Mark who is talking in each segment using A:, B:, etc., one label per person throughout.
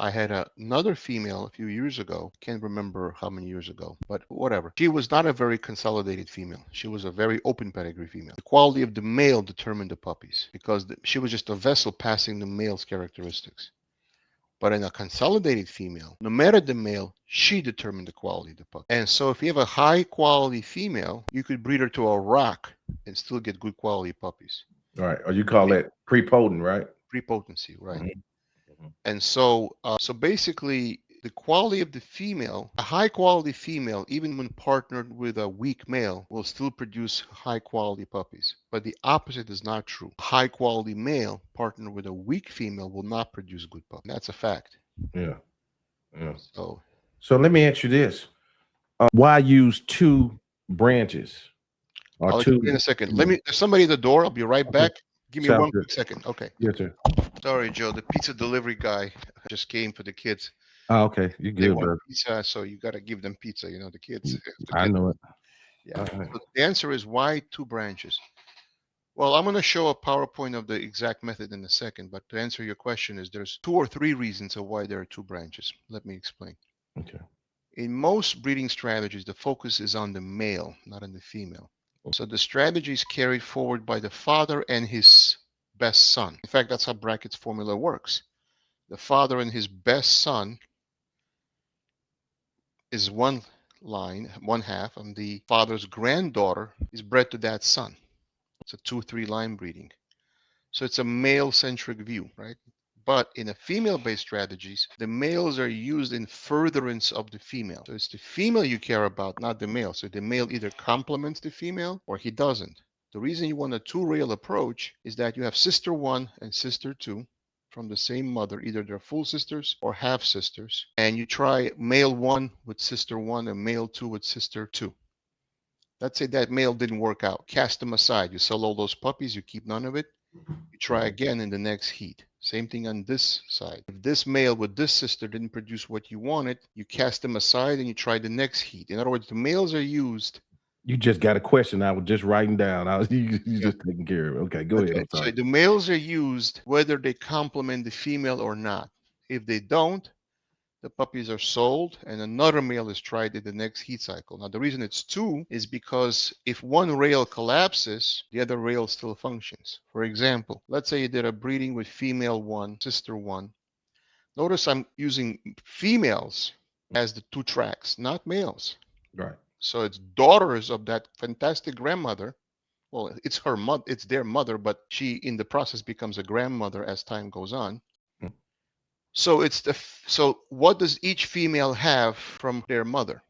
A: I had another female a few years ago. Can't remember how many years ago, but whatever. She was not a very consolidated female. She was a very open pedigree female. The quality of the male determined the puppies because she was just a vessel passing the male's characteristics. But in a consolidated female, no matter the male, she determined the quality of the puppy. And so if you have a high quality female, you could breed her to a rock and still get good quality puppies.
B: All right. Or you call that prepotent, right?
A: Prepotency, right?
B: Mm-hmm.
A: And so basically, the quality of the female, a high quality female, even when partnered with a weak male, will still produce high quality puppies. But the opposite is not true. High quality male partnered with a weak female will not produce good puppies. That's a fact.
B: Yeah. Yeah.
A: So
B: So let me ask you this: why use two branches or
A: I'll
B: two?
A: explain in a second.
B: Yeah.
A: There's somebody at the door. I'll be right
B: Okay.
A: back. Give me
B: Sounds
A: one
B: good.
A: quick second. Okay.
B: Yes, sir.
A: Sorry, Joe. The pizza delivery guy just came for the kids.
B: Oh, okay. You
A: They
B: good,
A: want
B: brother?
A: pizza, so you got to give them pizza. The kids have to
B: I
A: get.
B: know it.
A: Yeah.
B: All right.
A: So the answer is why two branches? Well, I'm going to show a PowerPoint of the exact method in a second, but to answer your question is there's two or three reasons of why there are two branches. Let me explain.
B: Okay.
A: In most breeding strategies, the focus is on the male, not on the female. So the strategy is carried forward by the father and his best son. In fact, that's how Brackett's formula works. The father and his best son is one line, one half, and the father's granddaughter is bred to that son. It's a 2-3 line breeding. So it's a male-centric view, right? But in a female-based strategies, the males are used in furtherance of the female. So it's the female you care about, not the male. So the male either complements the female or he doesn't. The reason you want a two-rail approach is that you have sister one and sister two from the same mother, either they're full sisters or half sisters, and you try male one with sister one and male two with sister two. Let's say that male didn't work out. Cast them aside. You sell all those puppies, you keep none of it. You try again in the next heat. Same thing on this side. If this male with this sister didn't produce what you wanted, you cast them aside and you try the next heat. In other words, the males are used.
B: You just got a question. I was just writing down. You
A: Yeah.
B: just taking care of it. Okay, go ahead.
A: Okay.
B: I'm
A: So
B: sorry.
A: the males are used whether they complement the female or not. If they don't, the puppies are sold and another male is tried in the next heat cycle. Now, the reason it's two is because if one rail collapses, the other rail still functions. For example, let's say you did a breeding with female one, sister one. Notice I'm using females as the two tracks, not males.
B: Right.
A: So it's daughters of that fantastic grandmother. Well, it's her mother, it's their mother, but she in the process becomes a grandmother as time goes on.
B: Hmm.
A: So so what does each female have from their mother?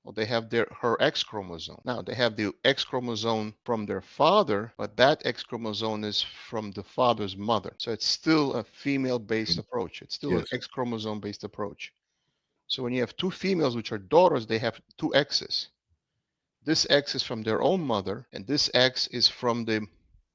A: Well, they have her X chromosome. Now they have the X chromosome from their father, but that X chromosome is from the father's mother. So it's still a female-based approach. It's still an
B: Yes.
A: X chromosome-based approach. So when you have two females which are daughters, they have two X's. This X is from their own mother, and this X is from the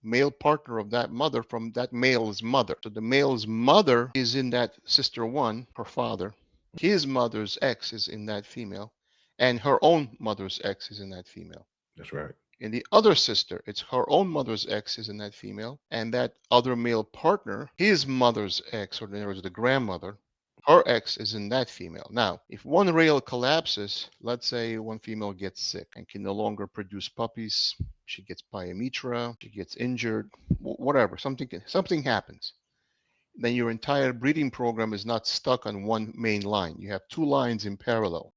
A: male partner of that mother from that male's mother. So the male's mother is in that sister one, her father. His mother's X is in that female, and her own mother's X is in that female.
B: That's right.
A: In the other sister, it's her own mother's X is in that female, and that other male partner, his mother's X, or in other words, the grandmother, her X is in that female. Now, if one rail collapses, let's say one female gets sick and can no longer produce puppies, she gets pyometra, she gets injured, whatever, something happens. Then your entire breeding program is not stuck on one main line. You have two lines in parallel.